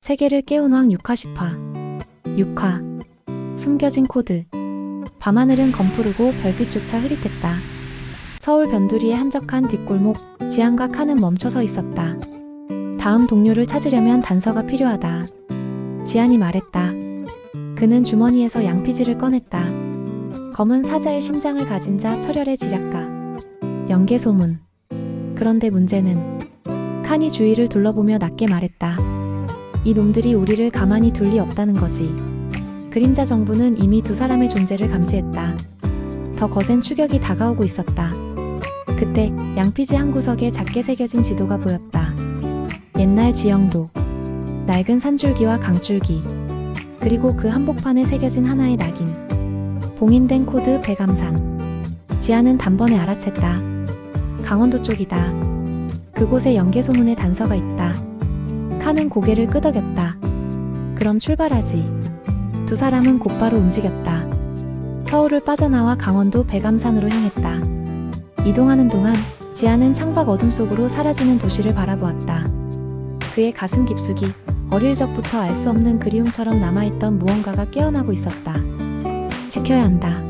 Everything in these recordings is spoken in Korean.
세계를 깨운 왕 6화 6화 숨겨진 코드. 밤하늘은 검푸르고 별빛조차 흐릿했다. 서울 변두리의 한적한 뒷골목, 지안과 칸은 멈춰서 있었다. 다음 동료를 찾으려면 단서가 필요하다. 지안이 말했다. 그는 주머니에서 양피지를 꺼냈다. 검은 사자의 심장을 가진 자 철혈의 지략가. 연개소문. 그런데 문제는 칸이 주위를 둘러보며 낮게 말했다. 이 놈들이 우리를 가만히 둘 리 없다는 거지. 그림자 정부는 이미 두 사람의 존재를 감지했다. 더 거센 추격이 다가오고 있었다. 그때 양피지 한 구석에 작게 새겨진 지도가 보였다. 옛날 지형도, 낡은 산줄기와 강줄기, 그리고 그 한복판에 새겨진 하나의 낙인. 봉인된 코드 백암산. 지안은 단번에 알아챘다. 강원도 쪽이다. 그곳에 연개소문의 단서가 있다. 칸은 고개를 끄덕였다. 그럼 출발하지. 두 사람은 곧바로 움직였다. 서울을 빠져나와 강원도 백암산으로 향했다. 이동하는 동안 지안은 창밖 어둠 속으로 사라지는 도시를 바라보았다. 그의 가슴 깊숙이 어릴 적부터 알 수 없는 그리움처럼 남아있던 무언가가 깨어나고 있었다. 지켜야 한다.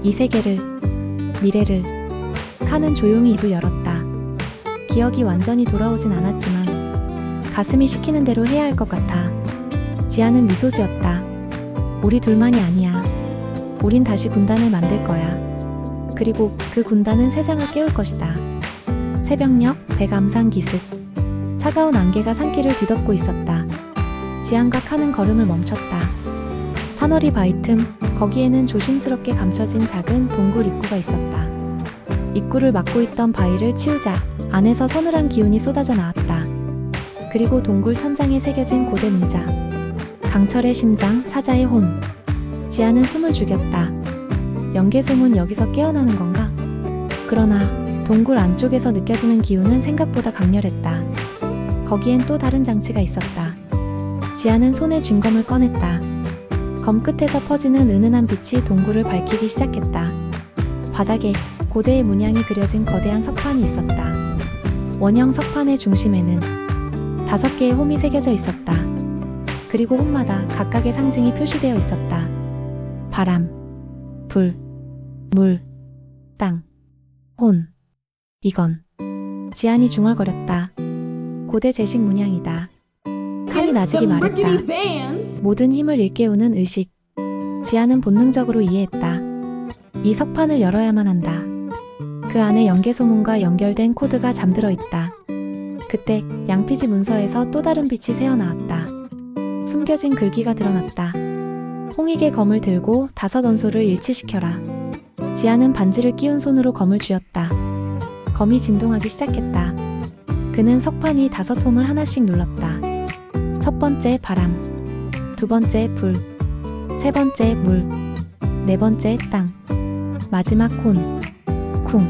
이 세계를, 미래를. 칸은 조용히 입을 열었다. 기억이 완전히 돌아오진 않았지만 가슴이 시키는 대로 해야 할 것 같아. 지안은 미소 지었다. 우리 둘만이 아니야. 우린 다시 군단을 만들 거야. 그리고 그 군단은 세상을 깨울 것이다. 새벽녘 백암산 기슭. 차가운 안개가 산길을 뒤덮고 있었다. 지안과 칸은 걸음을 멈췄다. 산허리 바위 틈, 거기에는 조심스럽게 감춰진 작은 동굴 입구가 있었다. 입구를 막고 있던 바위를 치우자 안에서 서늘한 기운이 쏟아져 나왔다. 그리고 동굴 천장에 새겨진 고대 문자. 강철의 심장, 사자의 혼. 지안은 숨을 죽였다. 연개소문 여기서 깨어나는 건가? 그러나 동굴 안쪽에서 느껴지는 기운은 생각보다 강렬했다. 거기엔 또 다른 장치가 있었다. 지안은 손에 쥔 검을 꺼냈다. 검 끝에서 퍼지는 은은한 빛이 동굴을 밝히기 시작했다. 바닥에 고대의 문양이 그려진 거대한 석판이 있었다. 원형 석판의 중심에는 5개의 홈이 새겨져 있었다. 그리고 홈마다 각각의 상징이 표시되어 있었다. 바람, 불, 물, 땅, 혼. 이건 지안이 중얼거렸다. 고대 제식 문양이다. 칸이 나직이 말했다. 모든 힘을 일깨우는 의식. 지안은 본능적으로 이해했다. 이 석판을 열어야만 한다. 그 안에 연개소문과 연결된 코드가 잠들어 있다. 그때 양피지 문서에서 또 다른 빛이 새어나왔다. 숨겨진 글귀가 드러났다. 홍익의 검을 들고 5 원소를 일치시켜라. 지안은 반지를 끼운 손으로 검을 쥐었다. 검이 진동하기 시작했다. 그는 석판 위 5홈을 하나씩 눌렀다. 첫 번째 바람, 두 번째 불, 세 번째 물, 네 번째 땅, 마지막 혼. 쿵.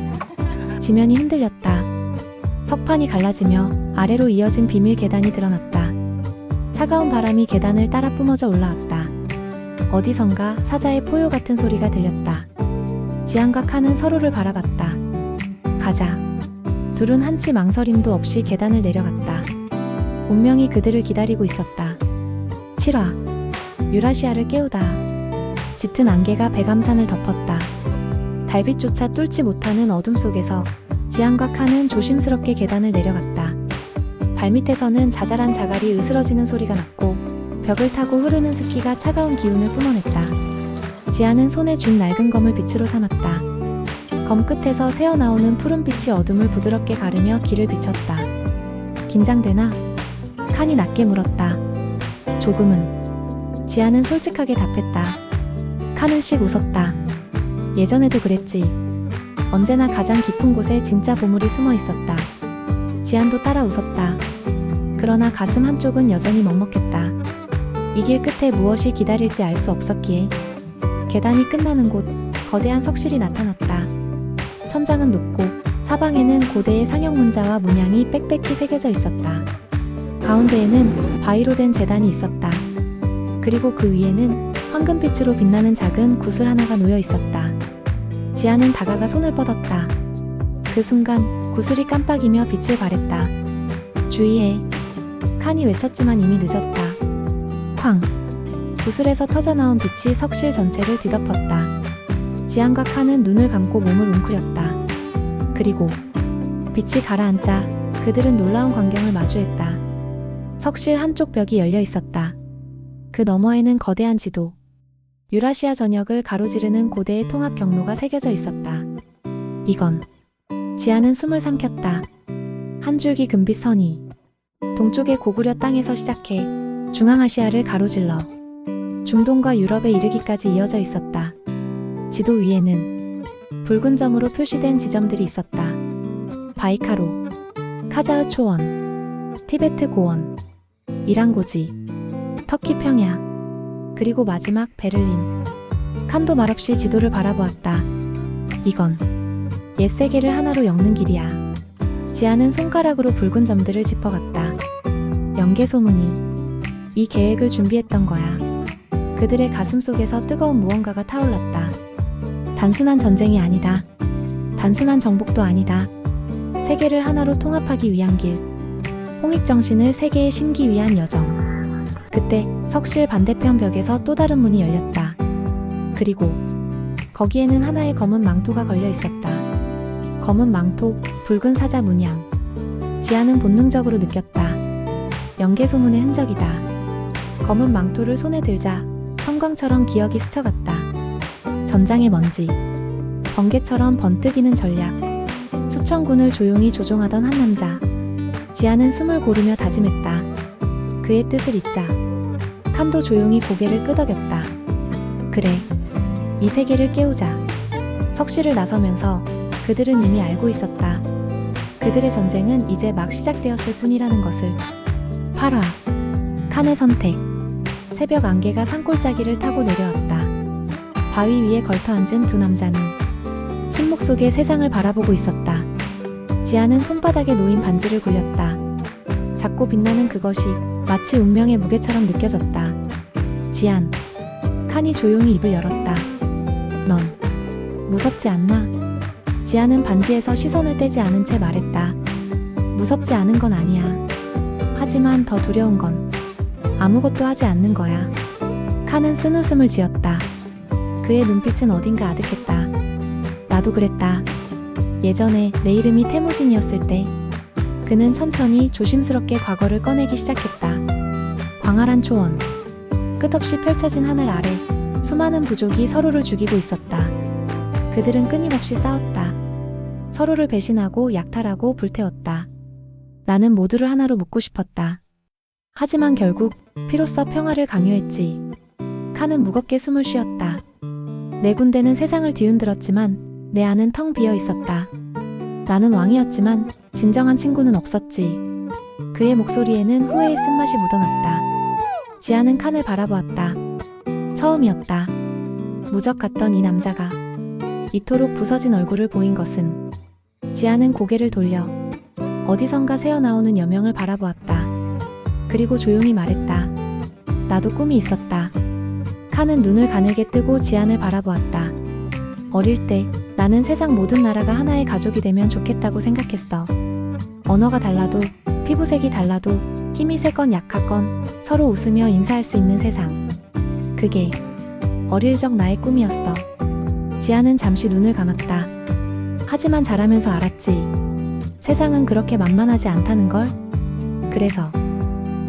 지면이 흔들렸다. 석판이 갈라지며 아래로 이어진 비밀 계단이 드러났다. 차가운 바람이 계단을 따라 뿜어져 올라왔다. 어디선가 사자의 포효 같은 소리가 들렸다. 지안과 칸은 서로를 바라봤다. 가자. 둘은 한치 망설임도 없이 계단을 내려갔다. 운명이 그들을 기다리고 있었다. 7화 유라시아를 깨우다. 짙은 안개가 백암산을 덮었다. 달빛조차 뚫지 못하는 어둠 속에서 지안과 칸은 조심스럽게 계단을 내려갔다. 발밑에서는 자잘한 자갈이 으스러지는 소리가 났고 벽을 타고 흐르는 습기가 차가운 기운을 뿜어냈다. 지안은 손에 쥔 낡은 검을 빛으로 삼았다. 검 끝에서 새어나오는 푸른빛이 어둠을 부드럽게 가르며 길을 비췄다. 긴장되나? 칸이 낮게 물었다. 조금은. 지안은 솔직하게 답했다. 칸은 씩 웃었다. 예전에도 그랬지. 언제나 가장 깊은 곳에 진짜 보물이 숨어 있었다. 지안도 따라 웃었다. 그러나 가슴 한쪽은 여전히 먹먹했다. 이 길 끝에 무엇이 기다릴지 알 수 없었기에. 계단이 끝나는 곳, 거대한 석실이 나타났다. 천장은 높고 사방에는 고대의 상형 문자와 문양이 빽빽히 새겨져 있었다. 가운데에는 바위로 된 제단이 있었다. 그리고 그 위에는 황금빛으로 빛나는 작은 구슬 하나가 놓여 있었다. 지안은 다가가 손을 뻗었다. 그 순간 구슬이 깜빡이며 빛을 발했다. 주의해. 칸이 외쳤지만 이미 늦었다. 쾅! 구슬에서 터져나온 빛이 석실 전체를 뒤덮었다. 지안과 칸은 눈을 감고 몸을 웅크렸다. 그리고 빛이 가라앉자 그들은 놀라운 광경을 마주했다. 석실 한쪽 벽이 열려 있었다. 그 너머에는 거대한 지도, 유라시아 전역을 가로지르는 고대의 통합 경로가 새겨져 있었다. 이건... 지안은 숨을 삼켰다. 한 줄기 금빛 선이 동쪽의 고구려 땅에서 시작해 중앙아시아를 가로질러 중동과 유럽에 이르기까지 이어져 있었다. 지도 위에는 붉은 점으로 표시된 지점들이 있었다. 바이카로, 카자흐 초원, 티베트 고원, 이란 고지, 터키 평야, 그리고 마지막 베를린. 칸도 말없이 지도를 바라보았다. 이건 옛 세계를 하나로 엮는 길이야. 지안은 손가락으로 붉은 점들을 짚어갔다. 영계 소문이 이 계획을 준비했던 거야. 그들의 가슴 속에서 뜨거운 무언가가 타올랐다. 단순한 전쟁이 아니다. 단순한 정복도 아니다. 세계를 하나로 통합하기 위한 길. 홍익정신을 세계에 심기 위한 여정. 그때 석실 반대편 벽에서 또 다른 문이 열렸다. 그리고 거기에는 하나의 검은 망토가 걸려 있었다. 검은 망토, 붉은 사자 문양. 지안은 본능적으로 느꼈다. 영계 소문의 흔적이다. 검은 망토를 손에 들자 성광처럼 기억이 스쳐갔다. 전장의 먼지, 번개처럼 번뜩이는 전략, 수천 군을 조용히 조종하던 한 남자. 지안은 숨을 고르며 다짐했다. 그의 뜻을 잇자. 칸도 조용히 고개를 끄덕였다. 그래, 이 세계를 깨우자. 석실을 나서면서 그들은 이미 알고 있었다. 그들의 전쟁은 이제 막 시작되었을 뿐이라는 것을. 8화 칸의 선택. 새벽 안개가 산골짜기를 타고 내려왔다. 바위 위에 걸터앉은 두 남자는 침묵 속에 세상을 바라보고 있었다. 지안은 손바닥에 놓인 반지를 굴렸다. 작고 빛나는 그것이 마치 운명의 무게처럼 느껴졌다. 지안. 칸이 조용히 입을 열었다. 넌 무섭지 않나? 지안은 반지에서 시선을 떼지 않은 채 말했다. 무섭지 않은 건 아니야. 하지만 더 두려운 건 아무것도 하지 않는 거야. 칸은 쓴웃음을 지었다. 그의 눈빛은 어딘가 아득했다. 나도 그랬다. 예전에 내 이름이 태무진이었을 때 그는 천천히 조심스럽게 과거를 꺼내기 시작했다. 광활한 초원, 끝없이 펼쳐진 하늘 아래 수많은 부족이 서로를 죽이고 있었다. 그들은 끊임없이 싸웠다. 서로를 배신하고 약탈하고 불태웠다. 나는 모두를 하나로 묶고 싶었다. 하지만 결국 피로써 평화를 강요했지. 칸은 무겁게 숨을 쉬었다. 내 군대는 세상을 뒤흔들었지만 내 안은 텅 비어 있었다. 나는 왕이었지만 진정한 친구는 없었지. 그의 목소리에는 후회의 쓴맛이 묻어났다. 지안은 칸을 바라보았다. 처음이었다. 무적 같던 이 남자가 이토록 부서진 얼굴을 보인 것은. 지안은 고개를 돌려 어디선가 새어나오는 여명을 바라보았다. 그리고 조용히 말했다. 나도 꿈이 있었다. 칸은 눈을 가늘게 뜨고 지안을 바라보았다. 어릴 때 나는 세상 모든 나라가 하나의 가족이 되면 좋겠다고 생각했어. 언어가 달라도, 피부색이 달라도, 힘이 세건 약하건 서로 웃으며 인사할 수 있는 세상. 그게 어릴 적 나의 꿈이었어. 지안은 잠시 눈을 감았다. 하지만 자라면서 알았지. 세상은 그렇게 만만하지 않다는 걸. 그래서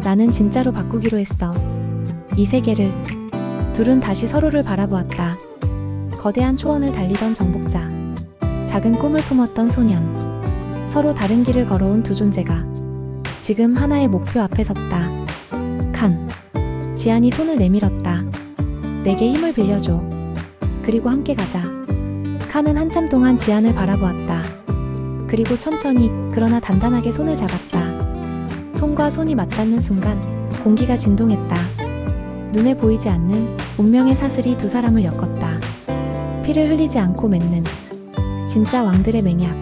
나는 진짜로 바꾸기로 했어. 이 세계를. 둘은 다시 서로를 바라보았다. 거대한 초원을 달리던 정복자, 작은 꿈을 품었던 소년. 서로 다른 길을 걸어온 두 존재가 지금 하나의 목표 앞에 섰다. 칸. 지안이 손을 내밀었다. 내게 힘을 빌려줘. 그리고 함께 가자. 칸은 한참 동안 지안을 바라보았다. 그리고 천천히 그러나 단단하게 손을 잡았다. 손과 손이 맞닿는 순간 공기가 진동했다. 눈에 보이지 않는 운명의 사슬이 두 사람을 엮었다. 피를 흘리지 않고 맺는 진짜 왕들의 맹약.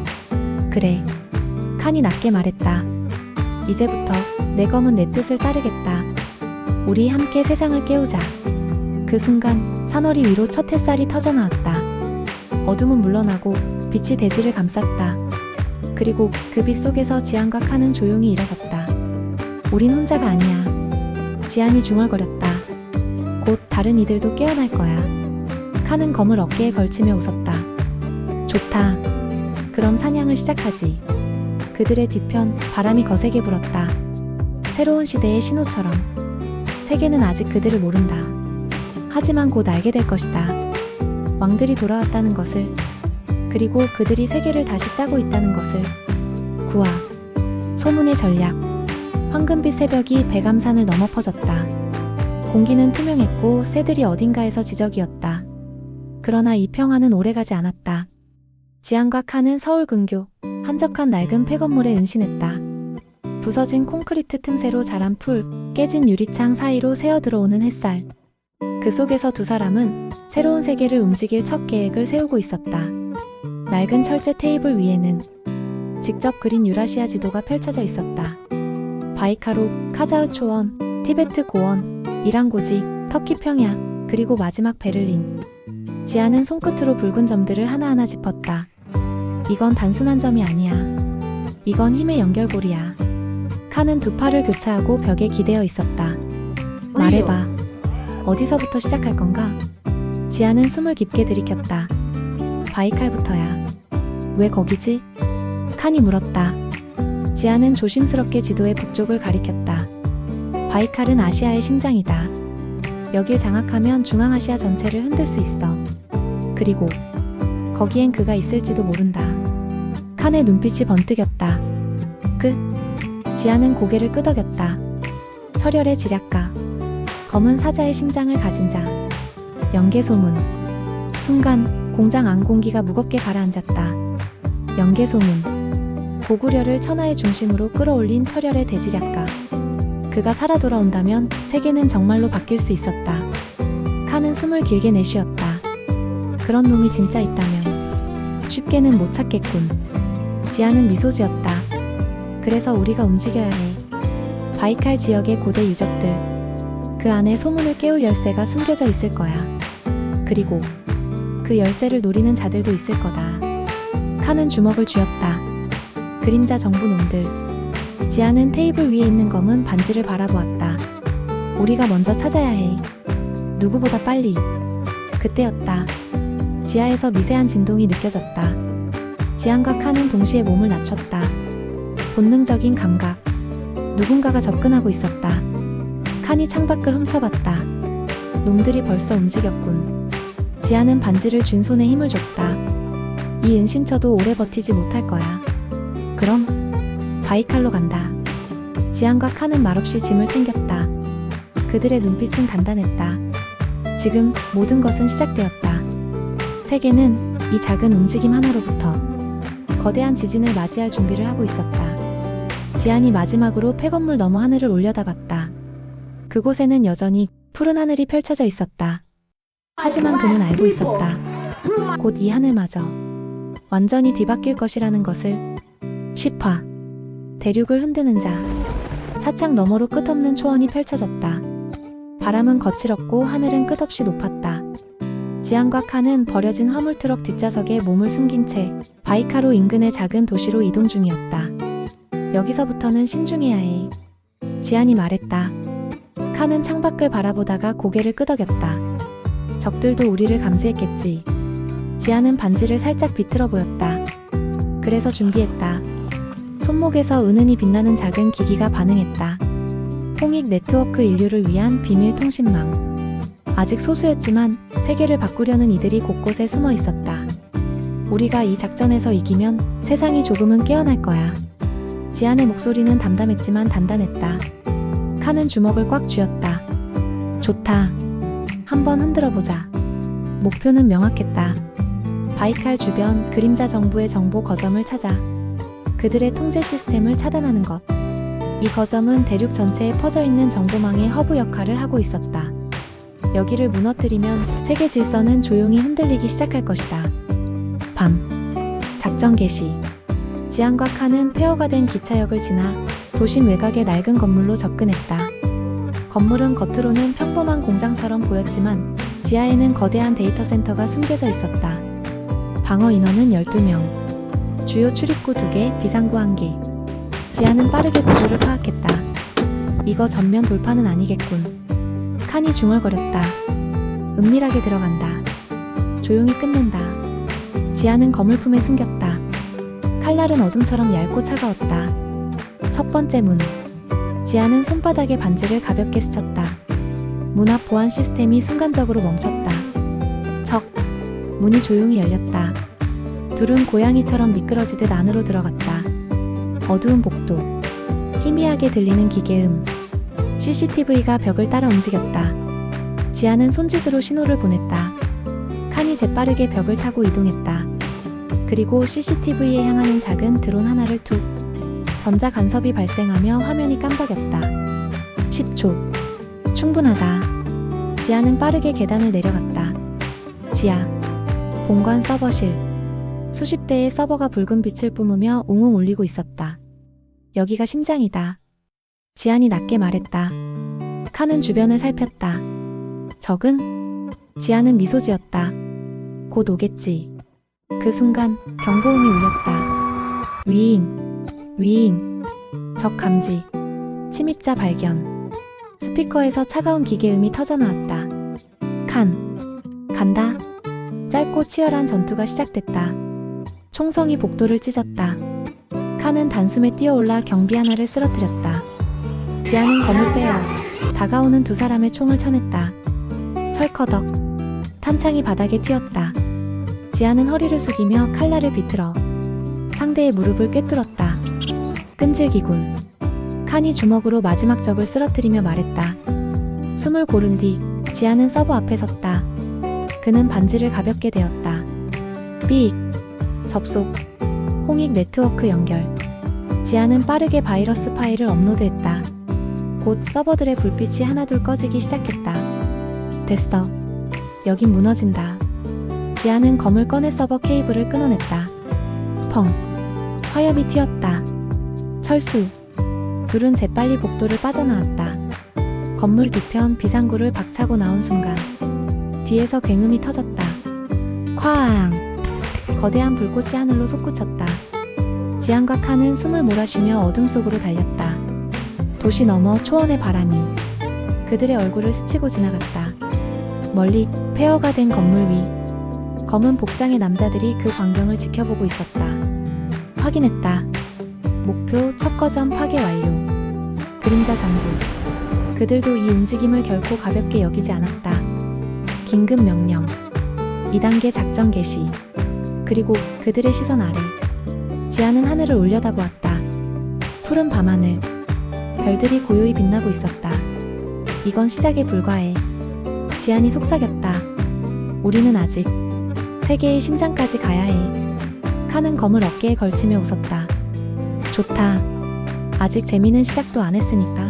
그래. 칸이 낮게 말했다. 이제부터 내 검은 내 뜻을 따르겠다. 우리 함께 세상을 깨우자. 그 순간 산허리 위로 첫 햇살이 터져나왔다. 어둠은 물러나고 빛이 대지를 감쌌다. 그리고 그 빛 속에서 지안과 칸은 조용히 일어섰다. 우린 혼자가 아니야. 지안이 중얼거렸다. 곧 다른 이들도 깨어날 거야. 칸은 검을 어깨에 걸치며 웃었다. 좋다. 그럼 사냥을 시작하지. 그들의 뒤편 바람이 거세게 불었다. 새로운 시대의 신호처럼. 세계는 아직 그들을 모른다. 하지만 곧 알게 될 것이다. 왕들이 돌아왔다는 것을, 그리고 그들이 세계를 다시 짜고 있다는 것을. 구화. 소문의 전략. 황금빛 새벽이 백암산을 넘어 퍼졌다. 공기는 투명했고 새들이 어딘가에서 지저귀었다. 그러나 이 평화는 오래가지 않았다. 지안과 칸은 서울 근교 한적한 낡은 폐건물에 은신했다. 부서진 콘크리트 틈새로 자란 풀, 깨진 유리창 사이로 새어 들어오는 햇살. 그 속에서 두 사람은 새로운 세계를 움직일 첫 계획을 세우고 있었다. 낡은 철제 테이블 위에는 직접 그린 유라시아 지도가 펼쳐져 있었다. 바이카로, 카자흐 초원, 티베트 고원, 이란 고지, 터키 평야, 그리고 마지막 베를린. 지아는 손끝으로 붉은 점들을 하나하나 짚었다. 이건 단순한 점이 아니야. 이건 힘의 연결고리야. 칸은 두 팔을 교차하고 벽에 기대어 있었다. 말해봐. 어디서부터 시작할 건가? 지아는 숨을 깊게 들이켰다. 바이칼부터야. 왜 거기지? 칸이 물었다. 지아는 조심스럽게 지도의 북쪽을 가리켰다. 바이칼은 아시아의 심장이다. 여길 장악하면 중앙아시아 전체를 흔들 수 있어. 그리고 거기엔 그가 있을지도 모른다. 칸의 눈빛이 번뜩였다. 지아는 고개를 끄덕였다. 철혈의 지략가. 검은 사자의 심장을 가진 자. 연개소문. 순간 공장 안 공기가 무겁게 가라앉았다. 연개소문. 고구려를 천하의 중심으로 끌어올린 철혈의 대지략가. 그가 살아 돌아온다면 세계는 정말로 바뀔 수 있었다. 칸은 숨을 길게 내쉬었다. 그런 놈이 진짜 있다면 쉽게는 못 찾겠군. 지아는 미소 지었다. 그래서 우리가 움직여야 해. 바이칼 지역의 고대 유적들. 그 안에 소문을 깨울 열쇠가 숨겨져 있을 거야. 그리고 그 열쇠를 노리는 자들도 있을 거다. 칸은 주먹을 쥐었다. 그림자 정부 놈들. 지아는 테이블 위에 있는 검은 반지를 바라보았다. 우리가 먼저 찾아야 해. 누구보다 빨리. 그때였다. 지하에서 미세한 진동이 느껴졌다. 지안과 칸은 동시에 몸을 낮췄다. 본능적인 감각. 누군가가 접근하고 있었다. 칸이 창밖을 훔쳐봤다. 놈들이 벌써 움직였군. 지아는 반지를 쥔 손에 힘을 줬다. 이 은신처도 오래 버티지 못할 거야. 그럼 바이칼로 간다. 지안과 칸은 말없이 짐을 챙겼다. 그들의 눈빛은 단단했다. 지금 모든 것은 시작되었다. 세계는 이 작은 움직임 하나로부터 거대한 지진을 맞이할 준비를 하고 있었다. 지안이 마지막으로 폐건물 너머 하늘을 올려다봤다. 그곳에는 여전히 푸른 하늘이 펼쳐져 있었다. 하지만 그는 알고 있었다. 곧 이 하늘마저 완전히 뒤바뀔 것이라는 것을. 10화. 대륙을 흔드는 자. 차창 너머로 끝없는 초원이 펼쳐졌다. 바람은 거칠었고 하늘은 끝없이 높았다. 지안과 칸은 버려진 화물트럭 뒷좌석에 몸을 숨긴 채 바이카로 인근의 작은 도시로 이동 중이었다. 여기서부터는 신중해야 해. 지안이 말했다. 칸은 창밖을 바라보다가 고개를 끄덕였다. 적들도 우리를 감지했겠지. 지안은 반지를 살짝 비틀어 보였다. 그래서 준비했다. 손목에서 은은히 빛나는 작은 기기가 반응했다. 홍익 네트워크 인류를 위한 비밀 통신망. 아직 소수였지만 세계를 바꾸려는 이들이 곳곳에 숨어 있었다. 우리가 이 작전에서 이기면 세상이 조금은 깨어날 거야. 지안의 목소리는 담담했지만 단단했다. 칸은 주먹을 꽉 쥐었다. 좋다. 한번 흔들어보자. 목표는 명확했다. 바이칼 주변 그림자 정부의 정보 거점을 찾아 그들의 통제 시스템을 차단하는 것. 이 거점은 대륙 전체에 퍼져있는 정보망의 허브 역할을 하고 있었다. 여기를 무너뜨리면 세계 질서는 조용히 흔들리기 시작할 것이다. 밤. 작전 개시. 지안과 칸은 폐허가 된 기차역을 지나 도심 외곽의 낡은 건물로 접근했다. 건물은 겉으로는 평범한 공장처럼 보였지만 지하에는 거대한 데이터 센터가 숨겨져 있었다. 방어 인원은 12명. 주요 출입구 2개, 비상구 1개. 지하는 빠르게 구조를 파악했다. 이거 전면 돌파는 아니겠군. 칸이 중얼거렸다. 은밀하게 들어간다. 조용히 끝낸다. 지아는 검을 품에 숨겼다. 칼날은 어둠처럼 얇고 차가웠다. 첫 번째 문. 지아는 손바닥에 반지를 가볍게 스쳤다. 문 앞 보안 시스템이 순간적으로 멈췄다. 적. 문이 조용히 열렸다. 둘은 고양이처럼 미끄러지듯 안으로 들어갔다. 어두운 복도. 희미하게 들리는 기계음. CCTV가 벽을 따라 움직였다. 지아는 손짓으로 신호를 보냈다. 칸이 재빠르게 벽을 타고 이동했다. 그리고 CCTV에 향하는 작은 드론 하나를 툭. 전자 간섭이 발생하며 화면이 깜박였다. 10초. 충분하다. 지아는 빠르게 계단을 내려갔다. 지하. 본관 서버실. 수십 대의 서버가 붉은 빛을 뿜으며 웅웅 울리고 있었다. 여기가 심장이다. 지안이 낮게 말했다. 칸은 주변을 살폈다. 적은? 지안은 미소 지었다. 곧 오겠지. 그 순간 경보음이 울렸다. 위잉, 위잉. 적 감지. 침입자 발견. 스피커에서 차가운 기계음이 터져나왔다. 칸. 간다. 짧고 치열한 전투가 시작됐다. 총성이 복도를 찢었다. 칸은 단숨에 뛰어올라 경비 하나를 쓰러뜨렸다. 지아는 검을 빼어 다가오는 두 사람의 총을 쳐냈다. 철커덕. 탄창이 바닥에 튀었다. 지아는 허리를 숙이며 칼날을 비틀어 상대의 무릎을 꿰뚫었다. 끈질기군. 칸이 주먹으로 마지막 적을 쓰러뜨리며 말했다. 숨을 고른 뒤 지아는 서버 앞에 섰다. 그는 반지를 가볍게 대었다. 삑. 접속. 홍익 네트워크 연결. 지아는 빠르게 바이러스 파일을 업로드했다. 곧 서버들의 불빛이 하나둘 꺼지기 시작했다. 됐어. 여긴 무너진다. 지아는 검을 꺼내 서버 케이블을 끊어냈다. 펑. 화염이 튀었다. 철수. 둘은 재빨리 복도를 빠져나왔다. 건물 뒤편 비상구를 박차고 나온 순간 뒤에서 굉음이 터졌다. 쾅. 거대한 불꽃이 하늘로 솟구쳤다. 지안과 칸은 숨을 몰아쉬며 어둠 속으로 달렸다. 도시 너머 초원의 바람이 그들의 얼굴을 스치고 지나갔다. 멀리 폐허가 된 건물 위 검은 복장의 남자들이 그 광경을 지켜보고 있었다. 확인했다. 목표 첫 거점 파괴 완료. 그림자 정보. 그들도 이 움직임을 결코 가볍게 여기지 않았다. 긴급 명령. 2단계 작전 개시. 그리고 그들의 시선 아래 지아는 하늘을 올려다보았다. 푸른 밤하늘. 별들이 고요히 빛나고 있었다. 이건 시작에 불과해. 지안이 속삭였다. 우리는 아직 세계의 심장까지 가야 해. 칸은 검을 어깨에 걸치며 웃었다. 좋다. 아직 재미는 시작도 안 했으니까.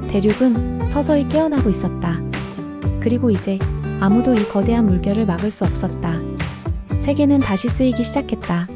대륙은 서서히 깨어나고 있었다. 그리고 이제 아무도 이 거대한 물결을 막을 수 없었다. 세계는 다시 쓰이기 시작했다.